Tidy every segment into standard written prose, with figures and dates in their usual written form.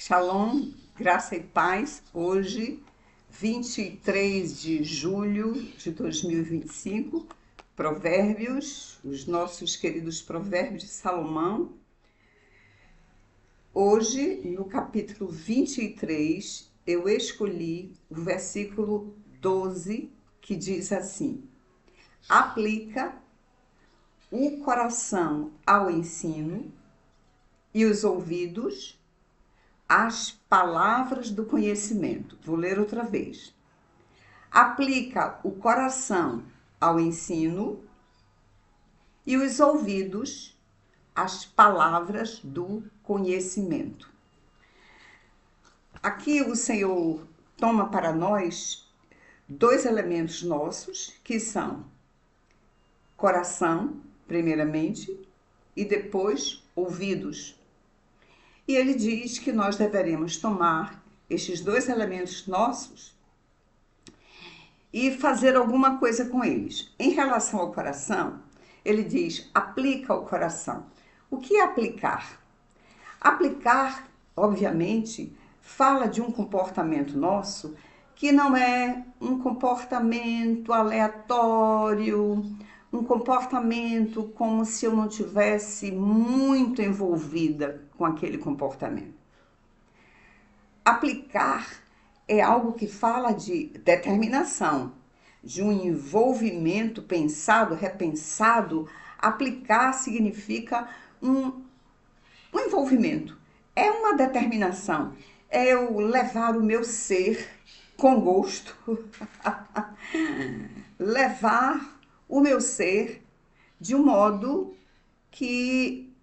Shalom, graça e paz. Hoje, 23 de julho de 2025, Provérbios, os nossos queridos Provérbios de Salomão. Hoje, no capítulo 23, eu escolhi o versículo 12, que diz assim: aplica o coração ao ensino e os ouvidos as palavras do conhecimento. Vou ler outra vez. Aplica o coração ao ensino e os ouvidos às palavras do conhecimento. Aqui o Senhor toma para nós dois elementos nossos, que são coração, primeiramente, e depois ouvidos. E ele diz que nós deveremos tomar estes dois elementos nossos e fazer alguma coisa com eles. Em relação ao coração, ele diz, aplica o coração. O que é aplicar? Aplicar, obviamente, fala de um comportamento nosso que não é um comportamento aleatório, um comportamento como se eu não tivesse muito envolvida com aquele comportamento. Aplicar é algo que fala de determinação, de um envolvimento pensado, repensado. Aplicar significa um envolvimento, é uma determinação, é eu levar o meu ser com gosto, levar o meu ser de um modo que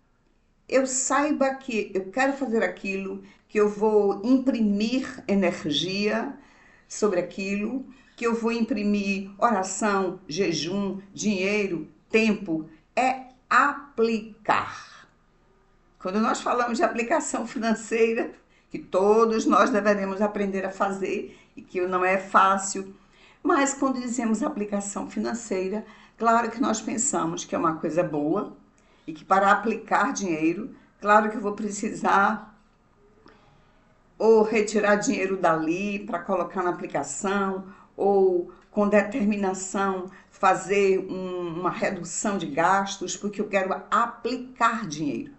eu saiba que eu quero fazer aquilo, que eu vou imprimir energia sobre aquilo, que eu vou imprimir oração, jejum, dinheiro, tempo. É aplicar. Quando nós falamos de aplicação financeira, que todos nós deveremos aprender a fazer e que não é fácil, mas quando dizemos aplicação financeira, claro que nós pensamos que é uma coisa boa e que para aplicar dinheiro, claro que eu vou precisar ou retirar dinheiro dali para colocar na aplicação, ou com determinação fazer uma redução de gastos, porque eu quero aplicar dinheiro.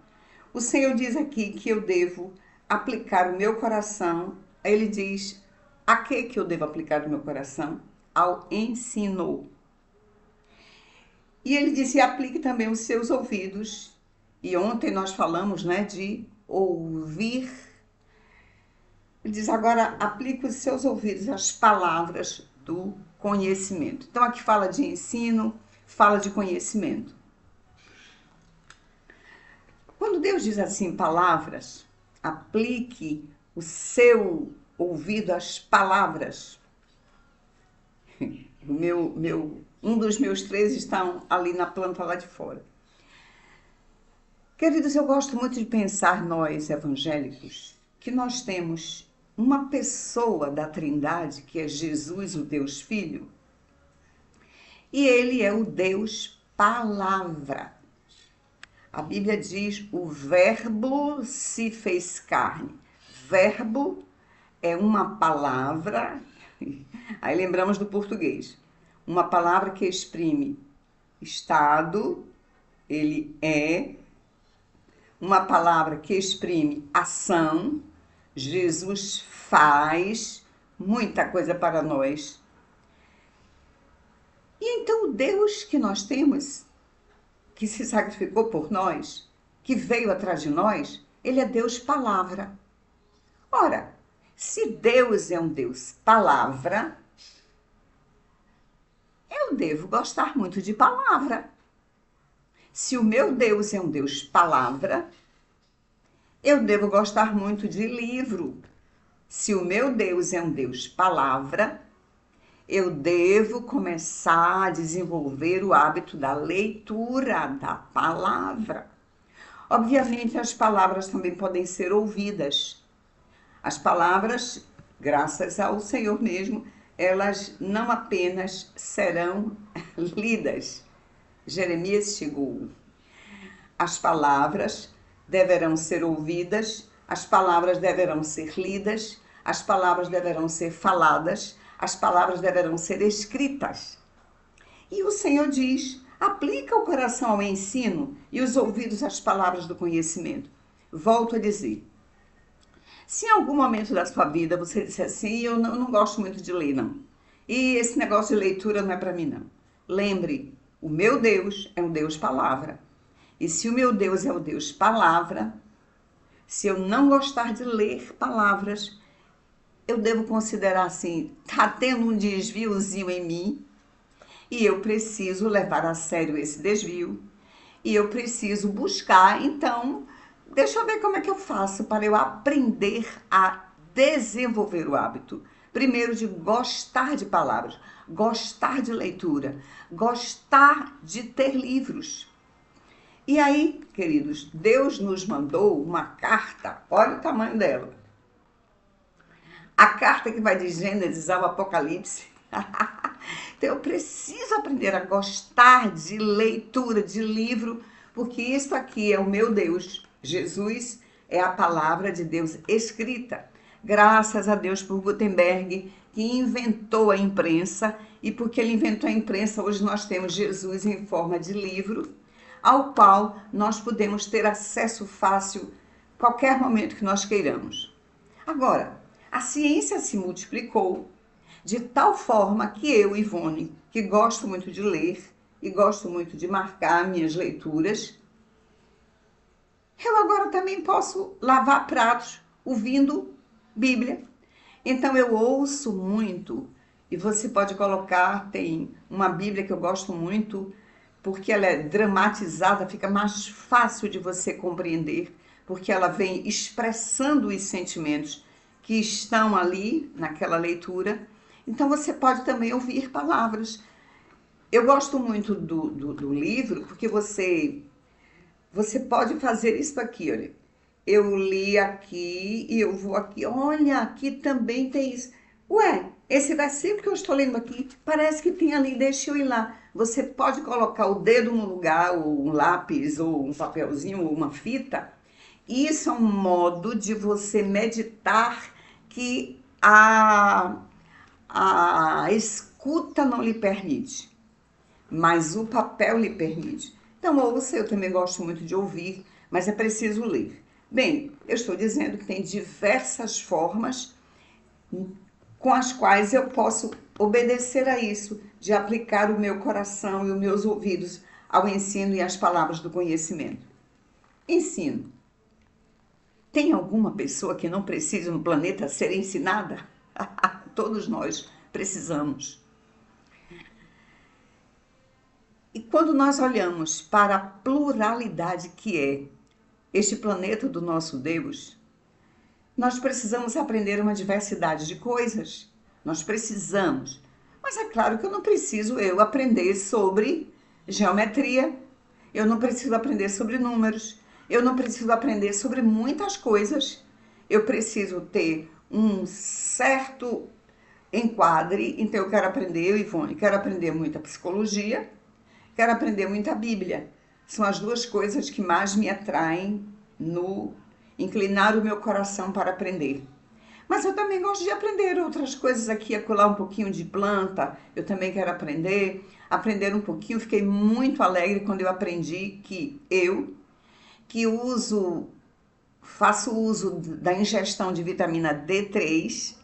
O Senhor diz aqui que eu devo aplicar o meu coração. Aí ele diz, a que eu devo aplicar o meu coração? Ao ensino. E ele disse, aplique também os seus ouvidos. E ontem nós falamos, de ouvir. Ele diz, agora aplique os seus ouvidos às palavras do conhecimento. Então aqui fala de ensino, fala de conhecimento. Quando Deus diz assim, palavras, aplique o seu ouvido às palavras. Um dos meus 3 estão ali na planta lá de fora. Queridos, eu gosto muito de pensar, nós evangélicos, que nós temos uma pessoa da Trindade, que é Jesus, o Deus Filho, e ele é o Deus Palavra. A Bíblia diz, o verbo se fez carne. Verbo é uma palavra, aí lembramos do português, uma palavra que exprime estado, ele é, uma palavra que exprime ação, Jesus faz muita coisa para nós. E então o Deus que nós temos, que se sacrificou por nós, que veio atrás de nós, ele é Deus Palavra. Ora, se Deus é um Deus Palavra, eu devo gostar muito de palavra. Se o meu Deus é um Deus Palavra, eu devo gostar muito de livro. Se o meu Deus é um Deus Palavra, eu devo começar a desenvolver o hábito da leitura da palavra. Obviamente, as palavras também podem ser ouvidas. As palavras, graças ao Senhor mesmo, elas não apenas serão lidas. Jeremias chegou. As palavras deverão ser ouvidas, As palavras deverão ser lidas, as palavras deverão ser faladas, as palavras deverão ser escritas. E o Senhor diz: aplica o coração ao ensino e os ouvidos às palavras do conhecimento. Volto a dizer, se em algum momento da sua vida você disser assim, eu não gosto muito de ler, não. E esse negócio de leitura não é para mim, não. Lembre, o meu Deus é um Deus palavra. E se o meu Deus é o Deus palavra, se eu não gostar de ler palavras, eu devo considerar assim, tá tendo um desviozinho em mim, e eu preciso levar a sério esse desvio, e eu preciso buscar, então, deixa eu ver como é que eu faço para eu aprender a desenvolver o hábito. Primeiro, de gostar de palavras, gostar de leitura, gostar de ter livros. E aí, queridos, Deus nos mandou uma carta, olha o tamanho dela. A carta que vai de Gênesis ao Apocalipse. Então eu preciso aprender a gostar de leitura, de livro, porque isso aqui é o meu Deus. Jesus é a palavra de Deus escrita. Graças a Deus por Gutenberg, que inventou a imprensa, e porque ele inventou a imprensa, hoje nós temos Jesus em forma de livro, ao qual nós podemos ter acesso fácil qualquer momento que nós queiramos. Agora, a ciência se multiplicou de tal forma que eu, Ivone, que gosto muito de ler e gosto muito de marcar minhas leituras, eu agora também posso lavar pratos ouvindo Bíblia. Então eu ouço muito, e você pode colocar, tem uma Bíblia que eu gosto muito, porque ela é dramatizada, fica mais fácil de você compreender, porque ela vem expressando os sentimentos que estão ali naquela leitura. Então você pode também ouvir palavras. Eu gosto muito do livro, porque você pode fazer isso aqui, olha. Eu li aqui e eu vou aqui. Olha, aqui também tem isso. Ué, esse versículo que eu estou lendo aqui, parece que tem ali, deixa eu ir lá. Você pode colocar o dedo no lugar, ou um lápis, ou um papelzinho, ou uma fita. Isso é um modo de você meditar que a escuta não lhe permite, mas o papel lhe permite. Então, ouça, eu também gosto muito de ouvir, mas é preciso ler. Bem, eu estou dizendo que tem diversas formas com as quais eu posso obedecer a isso, de aplicar o meu coração e os meus ouvidos ao ensino e às palavras do conhecimento. Ensino. Tem alguma pessoa que não precisa no planeta ser ensinada? Todos nós precisamos. E quando nós olhamos para a pluralidade que é este planeta do nosso Deus, nós precisamos aprender uma diversidade de coisas. Nós precisamos. Mas é claro que eu não preciso aprender sobre geometria. Eu não preciso aprender sobre números. Eu não preciso aprender sobre muitas coisas. Eu preciso ter um certo enquadre. Então eu quero aprender, Ivone, quero aprender muita psicologia, quero aprender muita Bíblia. São as duas coisas que mais me atraem no inclinar o meu coração para aprender. Mas eu também gosto de aprender outras coisas aqui, acolá um pouquinho de planta, eu também quero aprender um pouquinho. Fiquei muito alegre quando eu aprendi que faço uso da ingestão de vitamina D3.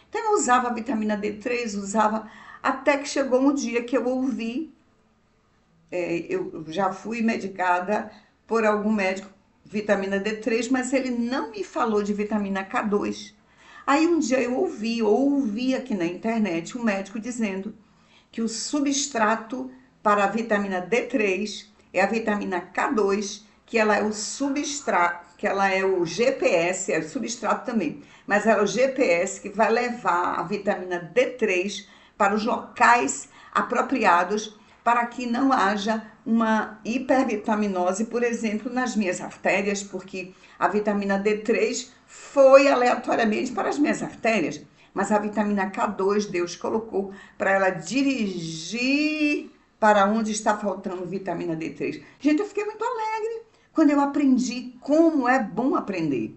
Então eu usava a vitamina D3, até que chegou um dia que eu ouvi, eu já fui medicada por algum médico, vitamina D3, mas ele não me falou de vitamina K2. Aí um dia eu ouvi aqui na internet um médico dizendo que o substrato para a vitamina D3 é a vitamina K2, que ela é o substrato, que ela é o GPS, é o substrato também, mas ela é o GPS que vai levar a vitamina D3 para os locais apropriados para que não haja uma hipervitaminose, por exemplo, nas minhas artérias, porque a vitamina D3 foi aleatoriamente para as minhas artérias, mas a vitamina K2 Deus colocou para ela dirigir para onde está faltando vitamina D3. Gente, eu fiquei muito alegre quando eu aprendi como é bom aprender.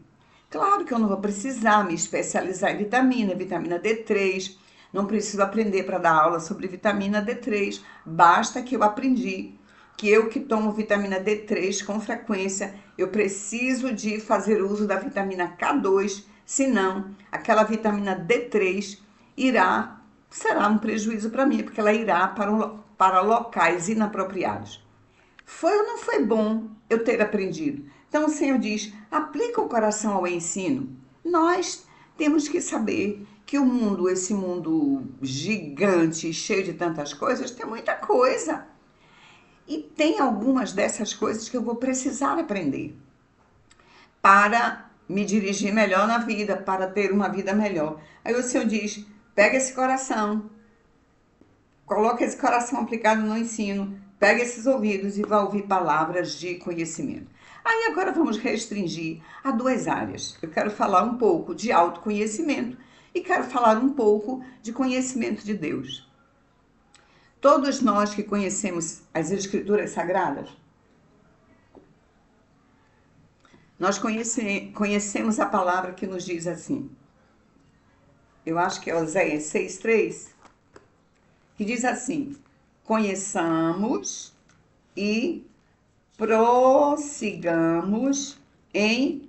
Claro que eu não vou precisar me especializar em vitamina D3, não preciso aprender para dar aula sobre vitamina D3, basta que eu aprendi que eu que tomo vitamina D3 com frequência, eu preciso de fazer uso da vitamina K2, senão aquela vitamina D3 será um prejuízo para mim, porque ela irá para locais inapropriados. Foi ou não foi bom eu ter aprendido? Então o Senhor diz: aplica o coração ao ensino. Nós temos que saber que o mundo, esse mundo gigante, cheio de tantas coisas, tem muita coisa. E tem algumas dessas coisas que eu vou precisar aprender para me dirigir melhor na vida, para ter uma vida melhor. Aí o Senhor diz: pega esse coração, coloca esse coração aplicado no ensino, pega esses ouvidos e vá ouvir palavras de conhecimento. Aí agora vamos restringir a duas áreas. Eu quero falar um pouco de autoconhecimento e quero falar um pouco de conhecimento de Deus. Todos nós que conhecemos as Escrituras Sagradas, nós conhecemos a palavra que nos diz assim. Eu acho que é Oséias 6,3, que diz assim: conheçamos e prossigamos em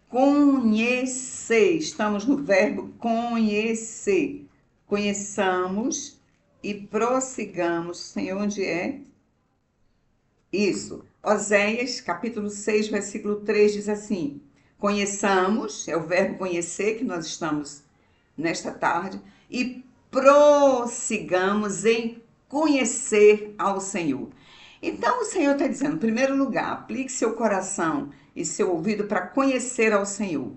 conhecer. Estamos no verbo conhecer. Conheçamos e prossigamos. Sei onde é? Isso. Oséias, capítulo 6, versículo 3 diz assim: conheçamos, é o verbo conhecer que nós estamos nesta tarde, e prossigamos em conhecer ao Senhor. Então o Senhor está dizendo, em primeiro lugar, aplique seu coração e seu ouvido para conhecer ao Senhor.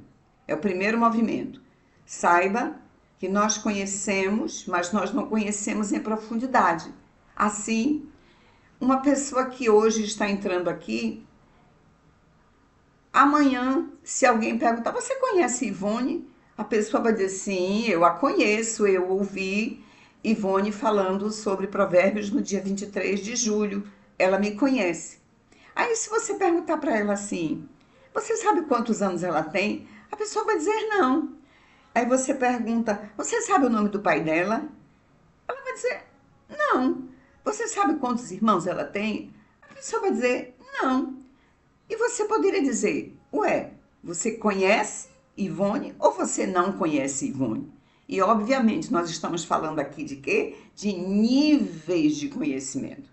É o primeiro movimento. Saiba que nós conhecemos, mas nós não conhecemos em profundidade. Assim, uma pessoa que hoje está entrando aqui, amanhã, se alguém perguntar, você conhece Ivone? A pessoa vai dizer, sim, eu a conheço, eu ouvi Ivone falando sobre provérbios no dia 23 de julho, ela me conhece. Aí se você perguntar para ela assim, você sabe quantos anos ela tem? A pessoa vai dizer não. Aí você pergunta, você sabe o nome do pai dela? Ela vai dizer, não. Você sabe quantos irmãos ela tem? A pessoa vai dizer, não. E você poderia dizer, ué, você conhece Ivone ou você não conhece Ivone? E, obviamente, nós estamos falando aqui de quê? De níveis de conhecimento.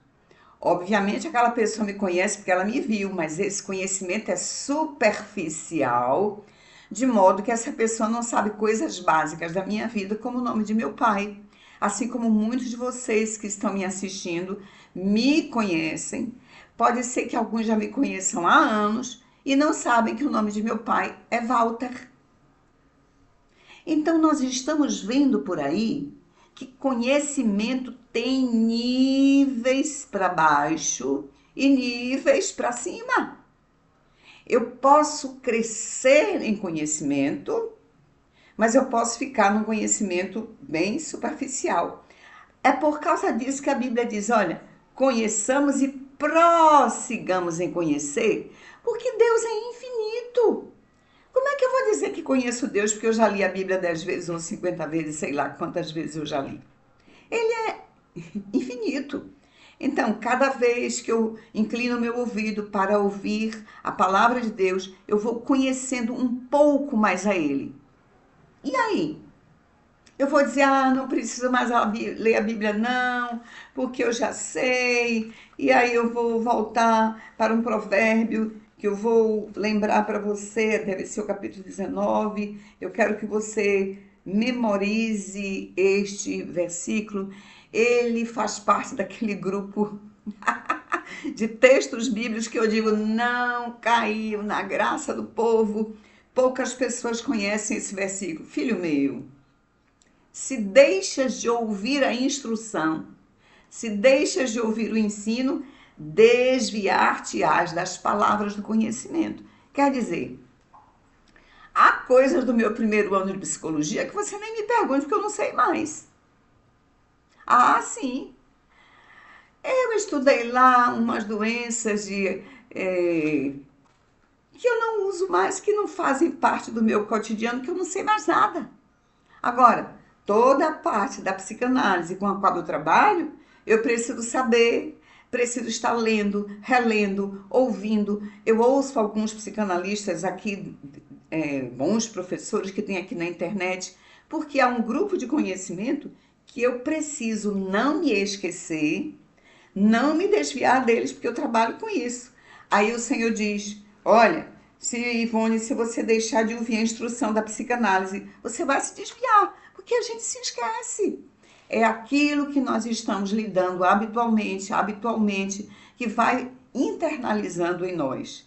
Obviamente, aquela pessoa me conhece porque ela me viu, mas esse conhecimento é superficial, de modo que essa pessoa não sabe coisas básicas da minha vida, como o nome de meu pai. Assim como muitos de vocês que estão me assistindo me conhecem. Pode ser que alguns já me conheçam há anos e não sabem que o nome de meu pai é Walter. Então, nós estamos vendo por aí que conhecimento tem níveis para baixo e níveis para cima. Eu posso crescer em conhecimento, mas eu posso ficar num conhecimento bem superficial. É por causa disso que a Bíblia diz, olha, conheçamos e prossigamos em conhecer, porque Deus é infinito. Como é que eu vou dizer que conheço Deus porque eu já li a Bíblia 10 vezes ou 50 vezes, sei lá quantas vezes eu já li? Ele é infinito. Então, cada vez que eu inclino meu ouvido para ouvir a palavra de Deus, eu vou conhecendo um pouco mais a Ele. E aí? Eu vou dizer, não preciso mais ler a Bíblia, não, porque eu já sei. E aí eu vou voltar para um provérbio que eu vou lembrar para você, deve ser o capítulo 19. Eu quero que você memorize este versículo. Ele faz parte daquele grupo de textos bíblicos que eu digo, não caiu na graça do povo. Poucas pessoas conhecem esse versículo. Filho meu, se deixas de ouvir a instrução, se deixas de ouvir o ensino, desviar-te-ás das palavras do conhecimento. Quer dizer, há coisas do meu primeiro ano de psicologia que você nem me pergunte, porque eu não sei mais. Ah, sim. Eu estudei lá umas doenças de que eu não uso mais, que não fazem parte do meu cotidiano, que eu não sei mais nada. Agora, toda a parte da psicanálise com a qual eu trabalho, eu preciso saber, preciso estar lendo, relendo, ouvindo. Eu ouço alguns psicanalistas aqui, bons professores que tem aqui na internet, porque há um grupo de conhecimento que eu preciso não me esquecer, não me desviar deles, porque eu trabalho com isso. Aí o Senhor diz: olha, se Ivone, se você deixar de ouvir a instrução da psicanálise, você vai se desviar, porque a gente se esquece. É aquilo que nós estamos lidando habitualmente, que vai internalizando em nós.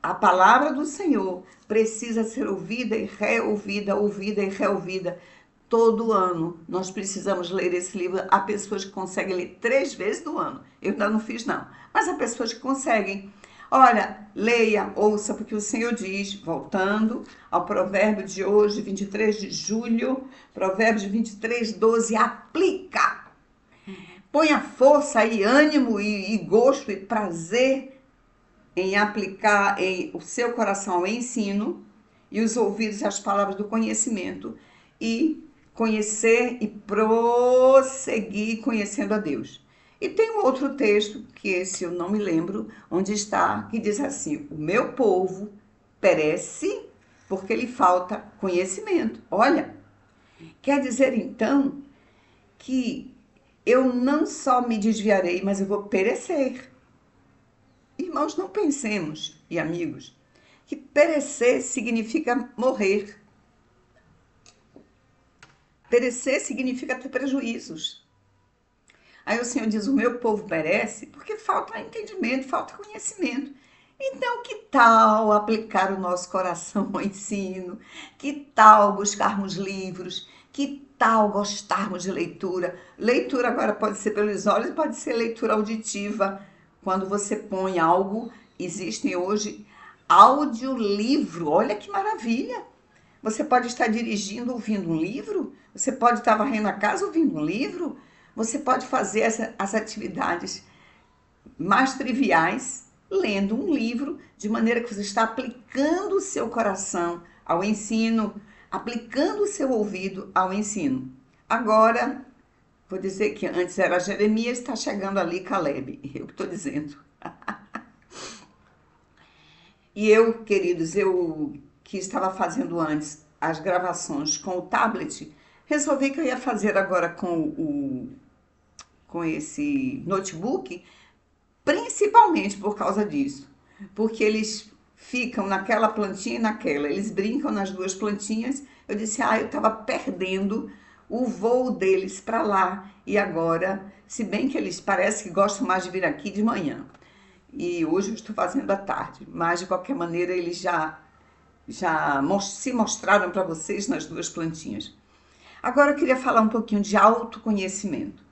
A palavra do Senhor precisa ser ouvida e reouvida, ouvida e reouvida. Todo ano nós precisamos ler esse livro. Há pessoas que conseguem ler 3 vezes no ano. Eu ainda não fiz, não. Mas há pessoas que conseguem. Olha, leia, ouça, porque o Senhor diz, voltando ao provérbio de hoje, 23 de julho, provérbios 23, 12, aplica. Ponha força e ânimo e gosto e prazer em aplicar em o seu coração ao ensino e os ouvidos às palavras do conhecimento e conhecer e prosseguir conhecendo a Deus. E tem um outro texto, que esse eu não me lembro onde está, que diz assim: o meu povo perece porque lhe falta conhecimento. Olha, quer dizer então que eu não só me desviarei, mas eu vou perecer. Irmãos, não pensemos, e amigos, que perecer significa morrer. Perecer significa ter prejuízos. Aí o Senhor diz: o meu povo perece porque falta entendimento, falta conhecimento. Então, que tal aplicar o nosso coração ao ensino? Que tal buscarmos livros? Que tal gostarmos de leitura? Leitura agora pode ser pelos olhos, pode ser leitura auditiva. Quando você põe algo, existem hoje audiolivro. Olha que maravilha! Você pode estar dirigindo ouvindo um livro, você pode estar varrendo a casa ouvindo um livro, você pode fazer as atividades mais triviais lendo um livro, de maneira que você está aplicando o seu coração ao ensino, aplicando o seu ouvido ao ensino. Agora, vou dizer que antes era Jeremias, está chegando ali Caleb, eu que estou dizendo. E eu, queridos, eu que estava fazendo antes as gravações com o tablet, resolvi que eu ia fazer agora com esse notebook, principalmente por causa disso. Porque eles ficam naquela plantinha e naquela, eles brincam nas duas plantinhas. Eu disse: eu estava perdendo o voo deles para lá e agora, se bem que eles parecem que gostam mais de vir aqui de manhã. E hoje eu estou fazendo à tarde, mas de qualquer maneira eles já se mostraram para vocês nas duas plantinhas. Agora eu queria falar um pouquinho de autoconhecimento.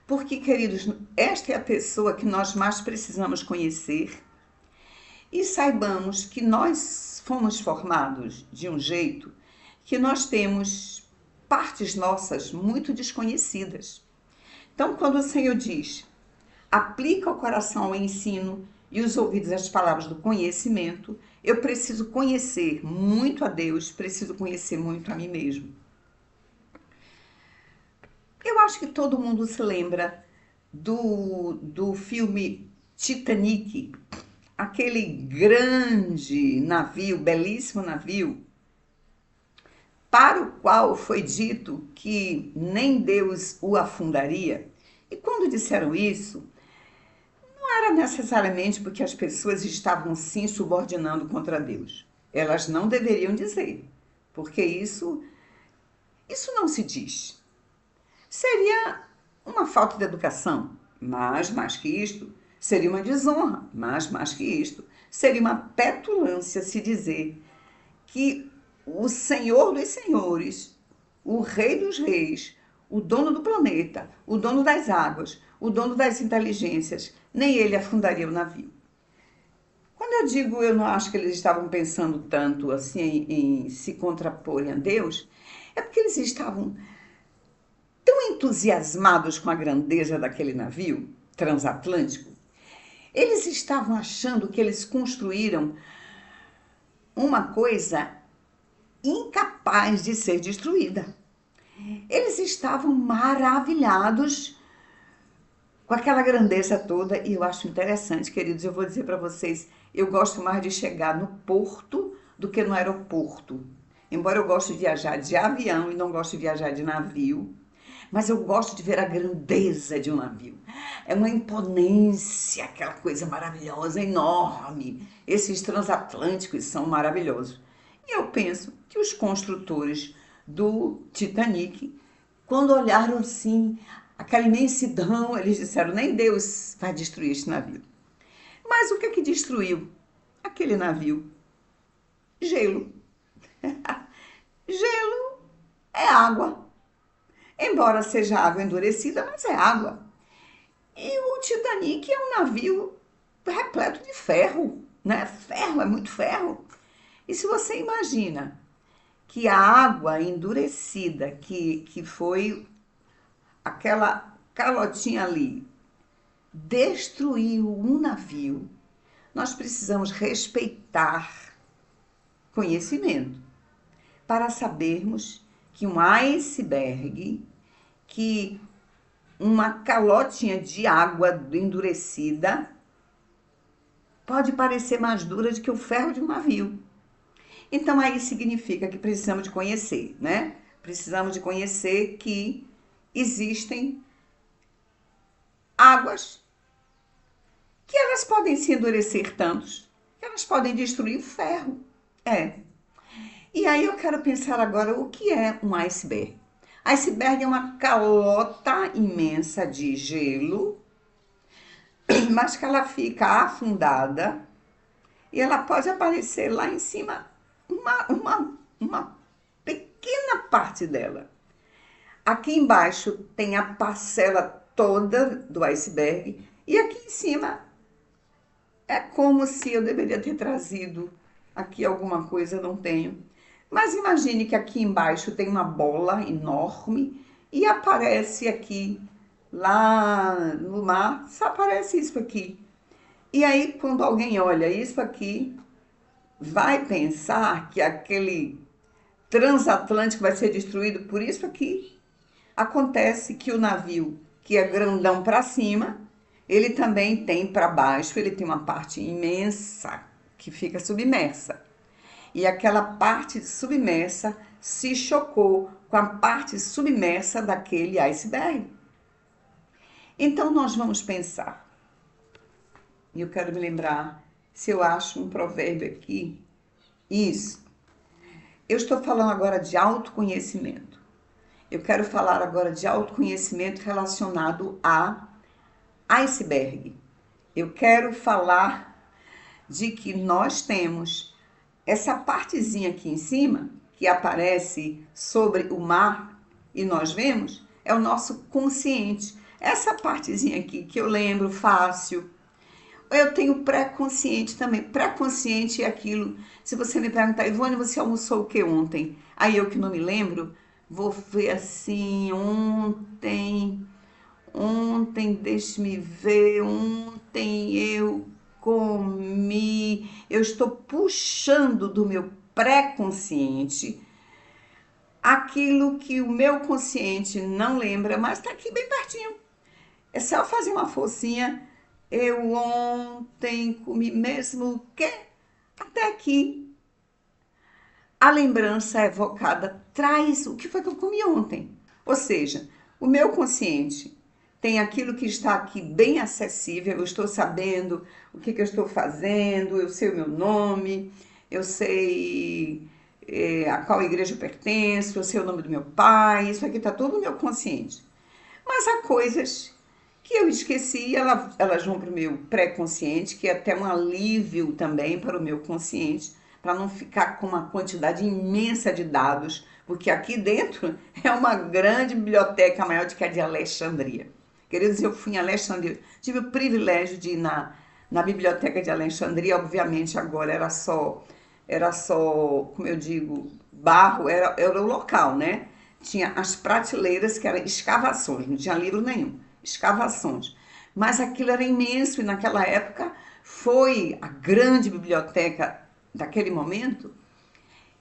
Porque, queridos, esta é a pessoa que nós mais precisamos conhecer e saibamos que nós fomos formados de um jeito que nós temos partes nossas muito desconhecidas. Então, quando o Senhor diz: aplica o coração ao ensino e os ouvidos às palavras do conhecimento, eu preciso conhecer muito a Deus, preciso conhecer muito a mim mesmo. Eu acho que todo mundo se lembra do filme Titanic, aquele grande navio, belíssimo navio, para o qual foi dito que nem Deus o afundaria. E quando disseram isso, não era necessariamente porque as pessoas estavam se insubordinando contra Deus. Elas não deveriam dizer, porque isso não se diz. Seria uma falta de educação, mas mais que isto, seria uma desonra, mas mais que isto, seria uma petulância se dizer que o Senhor dos Senhores, o Rei dos Reis, o dono do planeta, o dono das águas, o dono das inteligências, nem ele afundaria o navio. Quando eu digo eu não acho que eles estavam pensando tanto assim em se contraporem a Deus, é porque eles estavam tão entusiasmados com a grandeza daquele navio transatlântico. Eles estavam achando que eles construíram uma coisa incapaz de ser destruída. Eles estavam maravilhados com aquela grandeza toda, e eu acho interessante, queridos, eu vou dizer para vocês, eu gosto mais de chegar no porto do que no aeroporto. Embora eu goste de viajar de avião e não gosto de viajar de navio, mas eu gosto de ver a grandeza de um navio. É uma imponência, aquela coisa maravilhosa, enorme. Esses transatlânticos são maravilhosos. E eu penso que os construtores do Titanic, quando olharam assim, aquela imensidão, eles disseram, nem Deus vai destruir este navio. Mas o que é que destruiu aquele navio? Gelo. Gelo é água. Embora seja água endurecida, mas é água. E o Titanic é um navio repleto de ferro, né? Ferro, é muito ferro. E se você imagina que a água endurecida, que foi aquela calotinha ali, destruiu um navio, nós precisamos respeitar conhecimento para sabermos que um iceberg, que uma calotinha de água endurecida pode parecer mais dura do que o ferro de um navio. Então aí significa que precisamos de conhecer, né? Precisamos de conhecer que existem águas que elas podem se endurecer tantos que elas podem destruir o ferro. É. E aí eu quero pensar agora o que é um iceberg. Iceberg é uma calota imensa de gelo, mas que ela fica afundada e ela pode aparecer lá em cima uma pequena parte dela. Aqui embaixo tem a parcela toda do iceberg e aqui em cima é como se eu deveria ter trazido aqui alguma coisa, não tenho. Mas imagine que aqui embaixo tem uma bola enorme e aparece aqui, lá no mar, só aparece isso aqui. E aí, quando alguém olha isso aqui, vai pensar que aquele transatlântico vai ser destruído por isso aqui. Acontece que o navio, que é grandão para cima, ele também tem para baixo, ele tem uma parte imensa que fica submersa. E aquela parte submersa se chocou com a parte submersa daquele iceberg. Então nós vamos pensar. E eu quero me lembrar se eu acho um provérbio aqui. Isso. Eu estou falando agora de autoconhecimento. Eu quero falar agora de autoconhecimento relacionado a iceberg. Eu quero falar de que nós temos essa partezinha aqui em cima, que aparece sobre o mar e nós vemos, é o nosso consciente. Essa partezinha aqui que eu lembro fácil. Eu tenho pré-consciente também. Pré-consciente é aquilo, se você me perguntar, Ivone, você almoçou o que ontem? Aí eu que não me lembro, vou ver assim, ontem, deixe-me ver, ontem eu comi, eu estou puxando do meu pré-consciente aquilo que o meu consciente não lembra, mas está aqui bem pertinho. É só fazer uma forcinha. Eu ontem comi mesmo o quê? Até aqui. A lembrança evocada traz o que foi que eu comi ontem. Ou seja, o meu consciente tem aquilo que está aqui bem acessível, eu estou sabendo o que eu estou fazendo, eu sei o meu nome, eu sei a qual igreja eu pertenço, eu sei o nome do meu pai, isso aqui está tudo no meu consciente. Mas há coisas que eu esqueci, elas vão para o meu pré-consciente, que é até um alívio também para o meu consciente, para não ficar com uma quantidade imensa de dados, porque aqui dentro é uma grande biblioteca maior do que a de Alexandria. Queridos, eu fui em Alexandria, tive o privilégio de ir na biblioteca de Alexandria, obviamente agora era só, como eu digo, barro, era o local, né? Tinha as prateleiras que eram escavações, não tinha livro nenhum, escavações. mas aquilo era imenso e naquela época foi a grande biblioteca daquele momento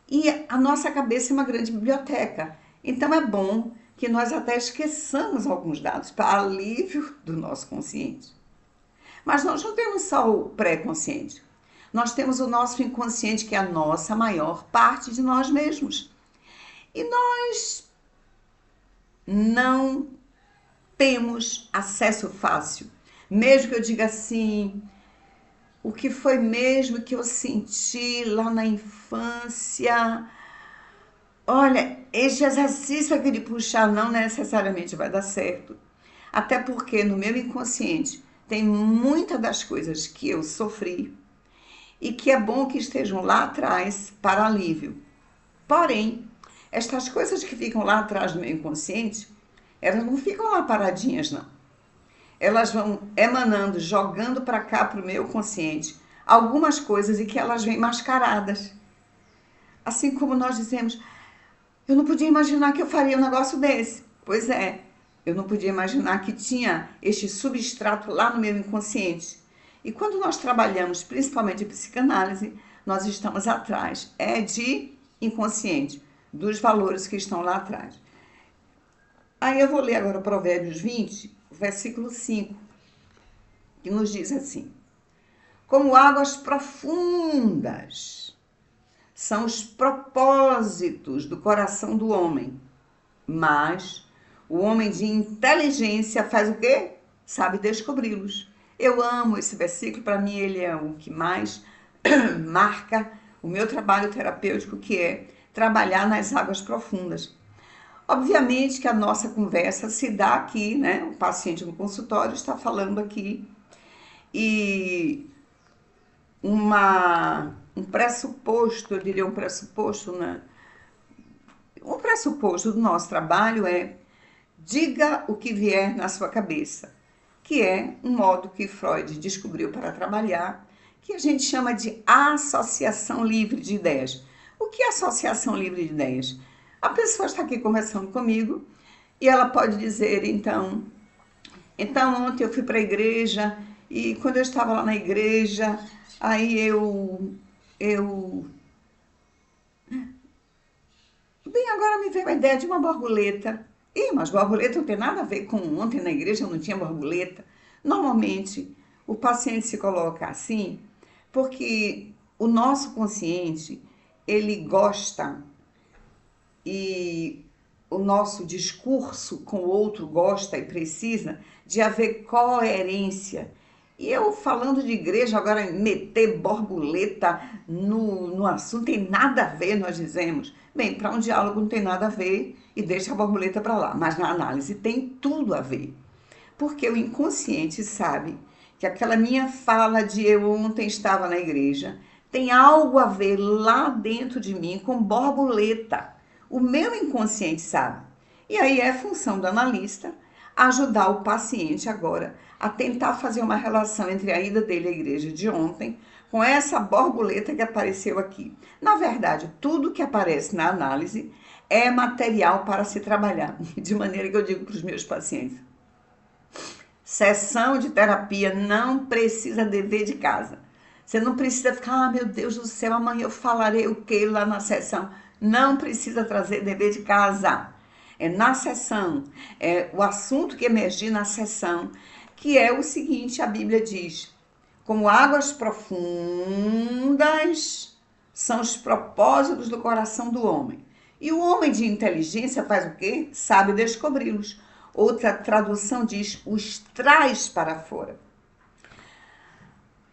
e a nossa cabeça é uma grande biblioteca. Então é bom que nós até esqueçamos alguns dados para alívio do nosso consciente. Mas nós não temos só o pré-consciente. Nós temos o nosso inconsciente, que é a nossa maior parte de nós mesmos. E nós não temos acesso fácil. Mesmo que eu diga assim, o que foi mesmo que eu senti lá na infância? Olha, este exercício aqui de puxar não necessariamente vai dar certo. Até porque no meu inconsciente tem muitas das coisas que eu sofri e que é bom que estejam lá atrás para alívio. Porém, estas coisas que ficam lá atrás do meu inconsciente, elas não ficam lá paradinhas, não. Elas vão emanando, jogando para cá, para o meu consciente, algumas coisas e que elas vêm mascaradas. Assim como nós dizemos, eu não podia imaginar que eu faria um negócio desse. Pois é, eu não podia imaginar que tinha este substrato lá no meu inconsciente. E quando nós trabalhamos, principalmente em psicanálise, nós estamos atrás, de inconsciente, dos valores que estão lá atrás. Aí eu vou ler agora Provérbios 20, versículo 5, que nos diz assim: como águas profundas são os propósitos do coração do homem, mas o homem de inteligência faz o quê? Sabe descobri-los. Eu amo esse versículo, para mim ele é o que mais marca o meu trabalho terapêutico, que é trabalhar nas águas profundas. Obviamente que a nossa conversa se dá aqui, né? O paciente no consultório está falando aqui e um pressuposto, eu diria um pressuposto, né? Um pressuposto do nosso trabalho é diga o que vier na sua cabeça, que é um modo que Freud descobriu para trabalhar, que a gente chama de associação livre de ideias. O que é associação livre de ideias? A pessoa está aqui conversando comigo e ela pode dizer, então ontem eu fui para a igreja e quando eu estava lá na igreja, aí bem, agora me veio a ideia de uma borboleta. Mas borboleta não tem nada a ver com ontem na igreja, não tinha borboleta. Normalmente, o paciente se coloca assim porque o nosso consciente, ele gosta e o nosso discurso com o outro gosta e precisa de haver coerência. E eu falando de igreja, agora meter borboleta no assunto tem nada a ver, nós dizemos. Bem, para um diálogo não tem nada a ver e deixa a borboleta para lá, mas na análise tem tudo a ver. Porque o inconsciente sabe que aquela minha fala de eu ontem estava na igreja tem algo a ver lá dentro de mim com borboleta. O meu inconsciente sabe. E aí é função do analista ajudar o paciente agora a tentar fazer uma relação entre a ida dele à igreja de ontem com essa borboleta que apareceu aqui. Na verdade, tudo que aparece na análise é material para se trabalhar. De maneira que eu digo para os meus pacientes, sessão de terapia não precisa dever de casa. Você não precisa ficar, meu Deus do céu, amanhã eu falarei o que lá na sessão. Não precisa trazer dever de casa. É na sessão, é o assunto que emergir na sessão, que é o seguinte, a Bíblia diz, como águas profundas são os propósitos do coração do homem. E o homem de inteligência faz o quê? Sabe descobri-los. Outra tradução diz, os traz para fora.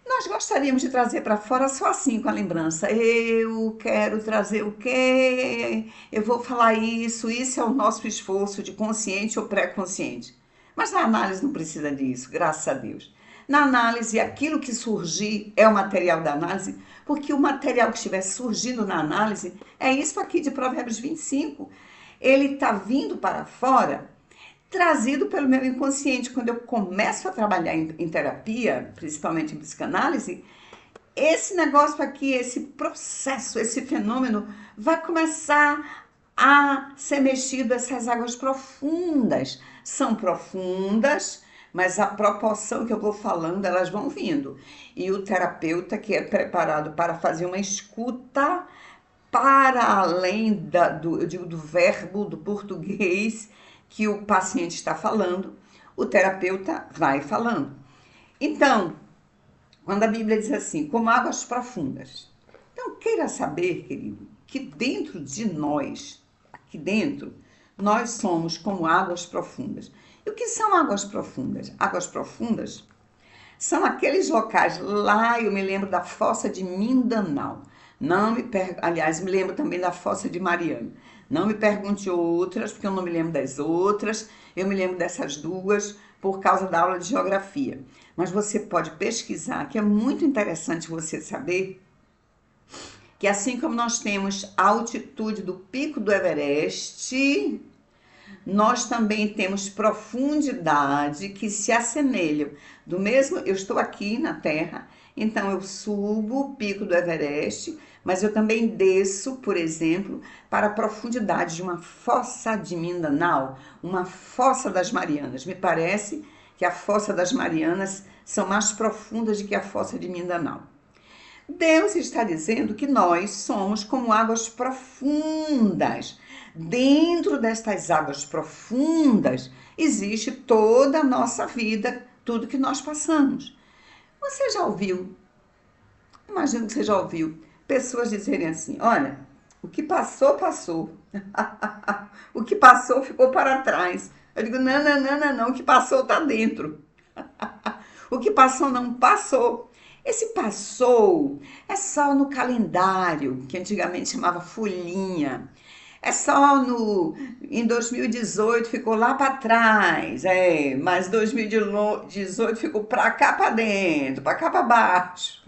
Nós gostaríamos de trazer para fora só assim, com a lembrança. Eu quero trazer o quê? Eu vou falar isso é o nosso esforço de consciente ou pré-consciente. Mas na análise não precisa disso, graças a Deus. Na análise, aquilo que surgir é o material da análise, porque o material que estiver surgindo na análise é isso aqui de Provérbios 25. Ele está vindo para fora, trazido pelo meu inconsciente. Quando eu começo a trabalhar em terapia, principalmente em psicanálise, esse negócio aqui, esse processo, esse fenômeno vai começar a ser mexido. Essas águas profundas são profundas mas a proporção que eu vou falando, elas vão vindo. E o terapeuta que é preparado para fazer uma escuta para além eu digo, do verbo, do português que o paciente está falando, o terapeuta vai falando. Então, quando a Bíblia diz assim, como águas profundas. Então, queira saber, querido, que dentro de nós, aqui dentro, nós somos como águas profundas. E o que são águas profundas? Águas profundas são aqueles locais, lá eu me lembro da Fossa de Mindanao. Aliás, me lembro também da Fossa de Mariana. Não me pergunte outras, porque eu não me lembro das outras. Eu me lembro dessas duas por causa da aula de geografia. Mas você pode pesquisar, que é muito interessante você saber que assim como nós temos a altitude do pico do Everest, nós também temos profundidade que se assemelham. Do mesmo, eu estou aqui na Terra, então eu subo o pico do Everest, mas eu também desço, por exemplo, para a profundidade de uma fossa de Mindanao, uma fossa das Marianas. Me parece que a fossa das Marianas são mais profundas do que a fossa de Mindanao. Deus está dizendo que nós somos como águas profundas. Dentro destas águas profundas existe toda a nossa vida, tudo que nós passamos. Você já ouviu? Imagino que você já ouviu pessoas dizerem assim: olha, o que passou, passou. O que passou ficou para trás. Eu digo: não, não, não, não, não. O que passou está dentro. O que passou não passou. Esse passou é só no calendário, que antigamente chamava folhinha. É só em 2018 ficou lá para trás, mas 2018 ficou para cá para dentro, para cá para baixo.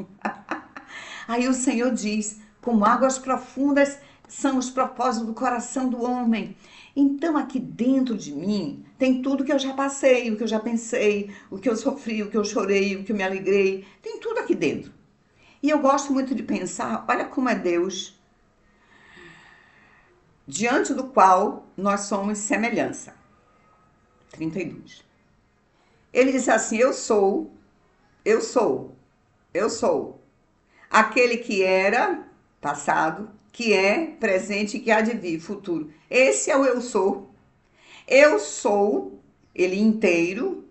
Aí o Senhor diz, como águas profundas são os propósitos do coração do homem. Então aqui dentro de mim tem tudo que eu já passei, o que eu já pensei, o que eu sofri, o que eu chorei, o que eu me alegrei. Tem tudo aqui dentro. E eu gosto muito de pensar, olha como é Deus, diante do qual nós somos semelhança. 32. Ele diz assim, eu sou aquele que era, passado, que é, presente e que há de vir, futuro. Esse é o eu sou. Eu sou, ele inteiro,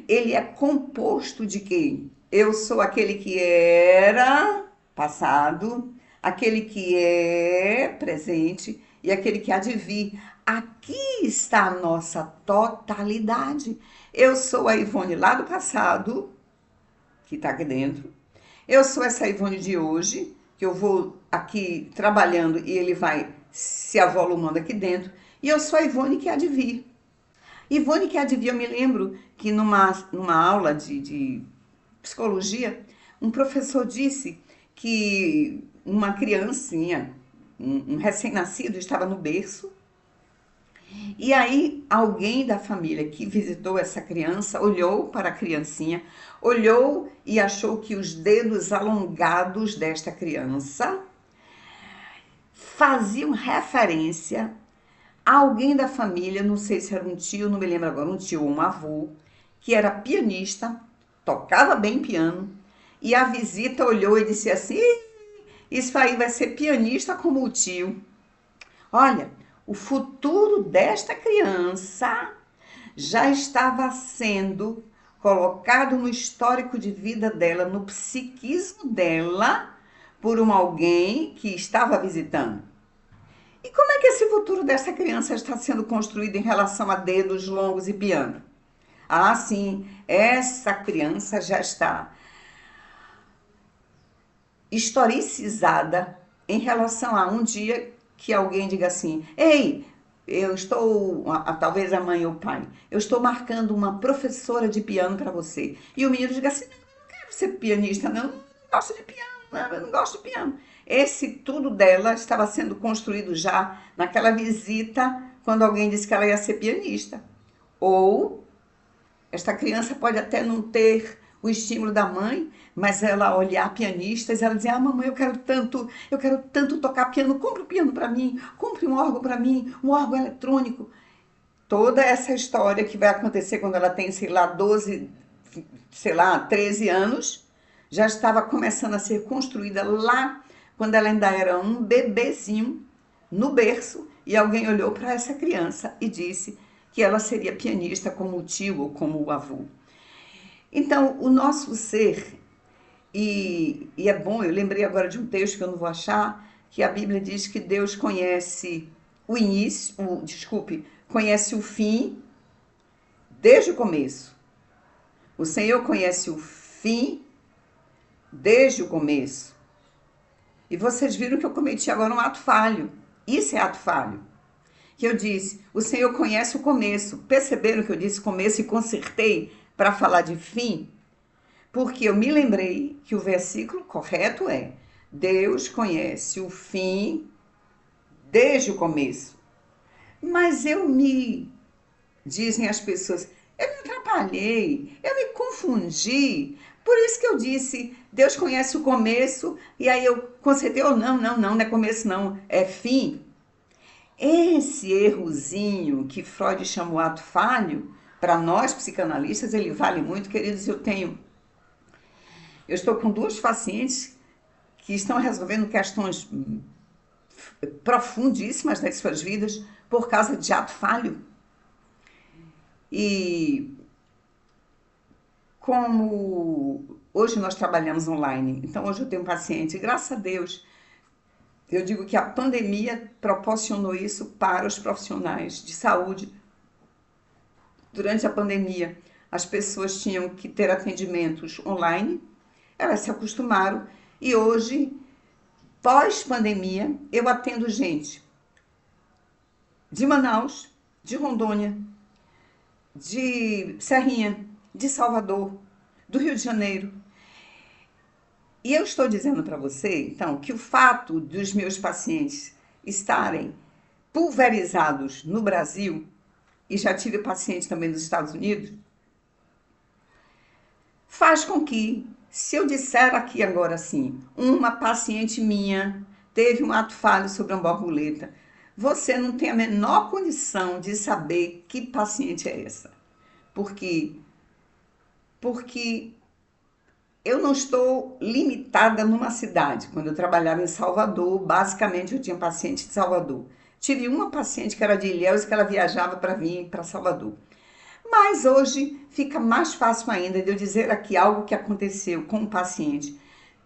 ele é composto de quem? Eu sou aquele que era, passado, aquele que é, presente e aquele que há de vir. Aqui está a nossa totalidade. Eu sou a Ivone lá do passado, que está aqui dentro. Eu sou essa Ivone de hoje, que eu vou aqui trabalhando e ele vai se avolumando aqui dentro. E eu sou a Ivone que há de vir. Ivone que há de vir, eu me lembro que numa aula de psicologia, um professor disse que uma criancinha, um recém-nascido, estava no berço. E aí alguém da família que visitou essa criança olhou para a criancinha, olhou e achou que os dedos alongados desta criança faziam referência a alguém da família, não sei se era um tio, não me lembro agora, um tio ou um avô, que era pianista, tocava bem piano, e a visita olhou e disse assim, isso aí vai ser pianista como o tio. Olha, o futuro desta criança já estava sendo colocado no histórico de vida dela, no psiquismo dela, por alguém que estava visitando. E como é que esse futuro dessa criança está sendo construído em relação a dedos longos e piano? Ah, sim, essa criança já está historicizada em relação a um dia que alguém diga assim, ei, eu estou, talvez a mãe ou o pai, eu estou marcando uma professora de piano para você. E o menino diga assim, não quero ser pianista, não gosto de piano, eu não gosto de piano. Esse tudo dela estava sendo construído já naquela visita, quando alguém disse que ela ia ser pianista. Ou esta criança pode até não ter o estímulo da mãe, mas ela olhar pianistas, ela dizer, mamãe, eu quero tanto tocar piano, compre um piano para mim, compre um órgão para mim, um órgão eletrônico. toda essa história que vai acontecer quando ela tem, sei lá, 12, sei lá, 13 anos, já estava começando a ser construída lá quando ela ainda era um bebezinho no berço e alguém olhou para essa criança e disse que ela seria pianista como o tio ou como o avô. Então, o nosso ser, e é bom, eu lembrei agora de um texto que eu não vou achar, que a Bíblia diz que Deus conhece o início, conhece o fim desde o começo. O Senhor conhece o fim desde o começo. E vocês viram que eu cometi agora um ato falho. Isso é ato falho. Que eu disse, o Senhor conhece o começo. Perceberam que eu disse começo e consertei para falar de fim? Porque eu me lembrei que o versículo correto é: Deus conhece o fim desde o começo. Mas dizem as pessoas, eu me atrapalhei, eu me confundi. Por isso que eu disse, Deus conhece o começo, e aí eu consertei, não é começo não, é fim. Esse errozinho que Freud chamou ato falho, para nós psicanalistas, ele vale muito, queridos. Eu estou com 2 pacientes que estão resolvendo questões profundíssimas das suas vidas por causa de ato falho. E como hoje nós trabalhamos online, então hoje eu tenho um paciente, graças a Deus, eu digo que a pandemia proporcionou isso para os profissionais de saúde. Durante a pandemia, as pessoas tinham que ter atendimentos online, elas se acostumaram e hoje, pós-pandemia, eu atendo gente de Manaus, de Rondônia, de Serrinha, de Salvador, do Rio de Janeiro. E eu estou dizendo para você, então, que o fato dos meus pacientes estarem pulverizados no Brasil, e já tive paciente também nos Estados Unidos, faz com que, se eu disser aqui agora assim, uma paciente minha teve um ato falho sobre uma borboleta, você não tem a menor condição de saber que paciente é essa. Porque eu não estou limitada numa cidade. Quando eu trabalhava em Salvador, basicamente eu tinha paciente de Salvador. Tive uma paciente que era de Ilhéus, que ela viajava para vir para Salvador. Mas hoje fica mais fácil ainda de eu dizer aqui algo que aconteceu com o paciente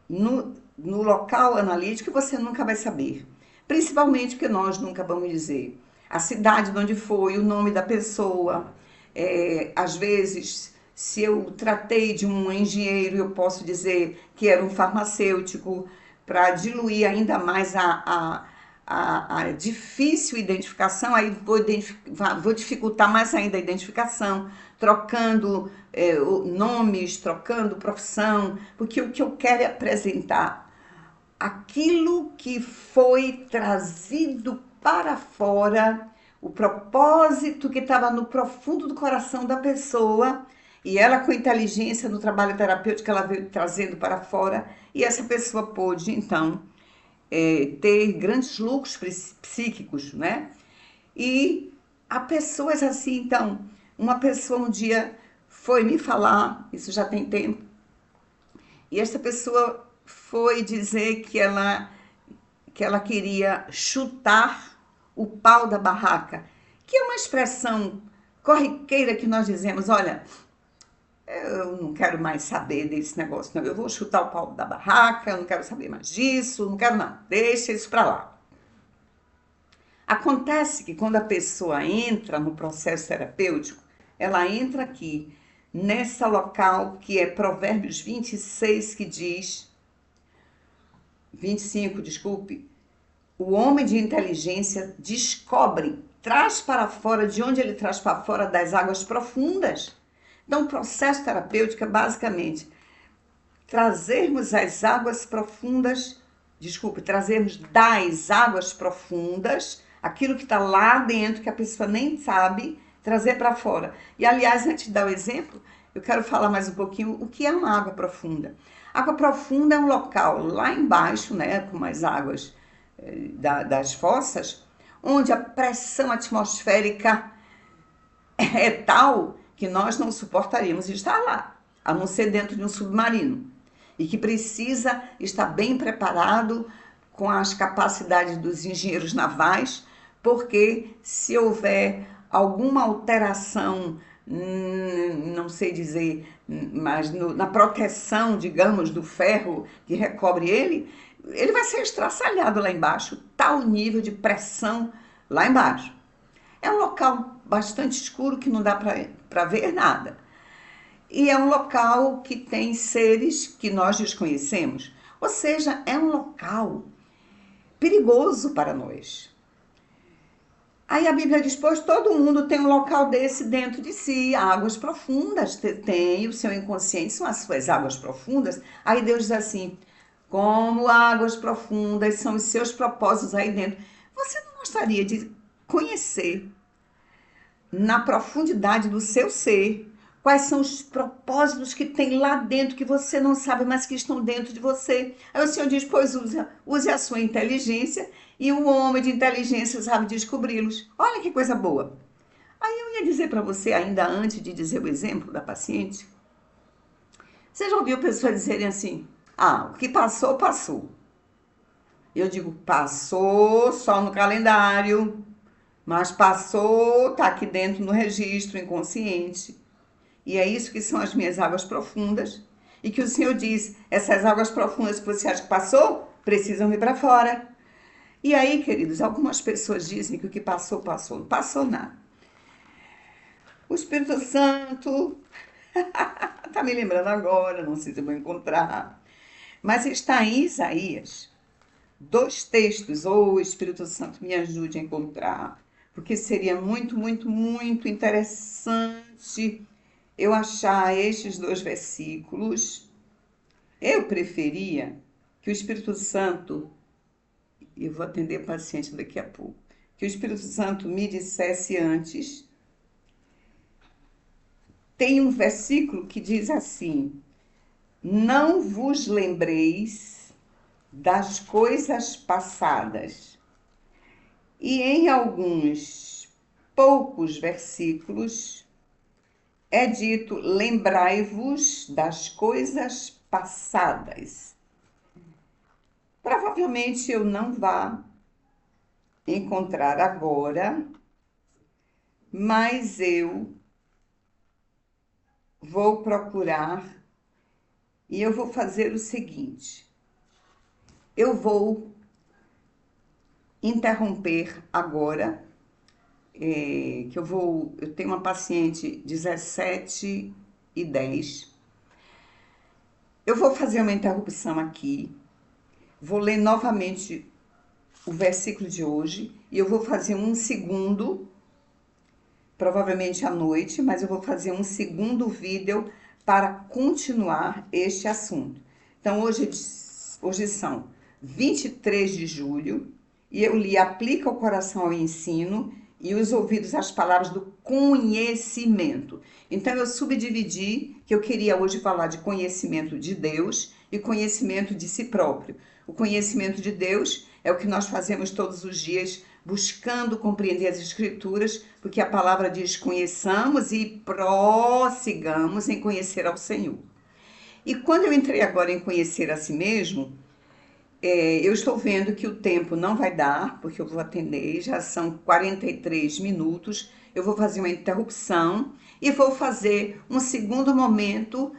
no local analítico, você nunca vai saber. Principalmente porque nós nunca vamos dizer a cidade de onde foi, o nome da pessoa. Às vezes, se eu tratei de um engenheiro, eu posso dizer que era um farmacêutico, para diluir ainda mais a difícil identificação, aí vou dificultar mais ainda a identificação, trocando nomes, trocando profissão, porque o que eu quero é apresentar aquilo que foi trazido para fora, o propósito que estava no profundo do coração da pessoa, e ela com inteligência no trabalho terapêutico ela veio trazendo para fora, e essa pessoa pôde, então, ter grandes lucros psíquicos, né? E há pessoas assim, então, uma pessoa um dia foi me falar, isso já tem tempo, e essa pessoa foi dizer que ela queria chutar o pau da barraca, que é uma expressão corriqueira que nós dizemos, olha, eu não quero mais saber desse negócio, não. Eu vou chutar o pau da barraca, eu não quero saber mais disso, não quero não, deixa isso para lá. Acontece que quando a pessoa entra no processo terapêutico, ela entra aqui, nessa local que é Provérbios 26, que diz, 25, desculpe, o homem de inteligência descobre, traz para fora, de onde ele traz para fora? Das águas profundas. Então, o processo terapêutico é basicamente trazermos as águas profundas, trazermos das águas profundas, aquilo que está lá dentro, que a pessoa nem sabe, trazer para fora. E, aliás, antes de dar o exemplo, eu quero falar mais um pouquinho o que é uma água profunda. Água profunda é um local lá embaixo, né, com as águas das fossas, onde a pressão atmosférica é tal que nós não suportaríamos estar lá, a não ser dentro de um submarino. E que precisa estar bem preparado com as capacidades dos engenheiros navais, porque se houver alguma alteração, não sei dizer, mas na proteção, digamos, do ferro que recobre ele, ele vai ser estraçalhado lá embaixo, tal nível de pressão lá embaixo. É um local bastante escuro que não dá para ver nada. E é um local que tem seres que nós desconhecemos. Ou seja, é um local perigoso para nós. Aí a Bíblia diz: pois todo mundo tem um local desse dentro de si, águas profundas, tem o seu inconsciente, são as suas águas profundas. Aí Deus diz assim: como águas profundas são os seus propósitos aí dentro. Você não gostaria de conhecer na profundidade do seu ser quais são os propósitos que tem lá dentro que você não sabe, mas que estão dentro de você? Aí o Senhor diz: pois use a sua inteligência e o homem de inteligência sabe descobri-los. Olha que coisa boa. Aí eu ia dizer para você, ainda antes de dizer o exemplo da paciente, você já ouviu pessoas dizerem assim: ah, o que passou, passou. Eu digo: passou só no calendário, mas passou, tá aqui dentro no registro inconsciente. E é isso que são as minhas águas profundas. E que o Senhor diz: essas águas profundas que você acha que passou, precisam ir para fora. E aí, queridos, algumas pessoas dizem que o que passou, passou. Não passou nada. O Espírito Santo, tá me lembrando agora, não sei se eu vou encontrar. Mas está em Isaías, dois textos, ou o Espírito Santo me ajude a encontrar, porque seria muito, muito, muito interessante eu achar estes dois versículos. Eu preferia que o Espírito Santo, e eu vou atender paciente daqui a pouco, que o Espírito Santo me dissesse antes. Tem um versículo que diz assim: não vos lembreis das coisas passadas. E em alguns poucos versículos é dito: lembrai-vos das coisas passadas. Provavelmente eu não vá encontrar agora, mas eu vou procurar e eu vou fazer o seguinte: eu vou interromper agora, eu tenho uma paciente 17h10. Eu vou fazer uma interrupção aqui, vou ler novamente o versículo de hoje e eu vou fazer um segundo, provavelmente à noite, mas eu vou fazer um segundo vídeo para continuar este assunto. Então, hoje são 23 de julho e eu li Aplica o coração ao ensino e os ouvidos às palavras do conhecimento. Então, eu subdividi que eu queria hoje falar de conhecimento de Deus e conhecimento de si próprio. O conhecimento de Deus é o que nós fazemos todos os dias, buscando compreender as Escrituras, porque a palavra diz: conheçamos e prossigamos em conhecer ao Senhor. E quando eu entrei agora em conhecer a si mesmo, eu estou vendo que o tempo não vai dar, porque eu vou atender, já são 43 minutos, eu vou fazer uma interrupção e vou fazer um segundo momento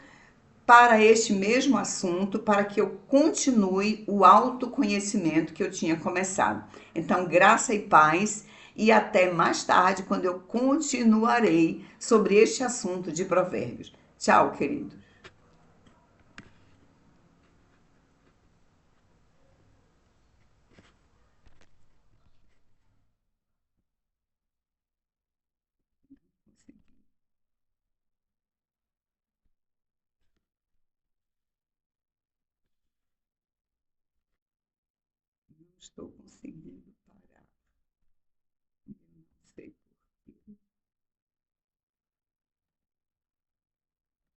para este mesmo assunto, para que eu continue o autoconhecimento que eu tinha começado. Então, graça e paz, e até mais tarde, quando eu continuarei sobre este assunto de provérbios. Tchau, querido. Não estou conseguindo.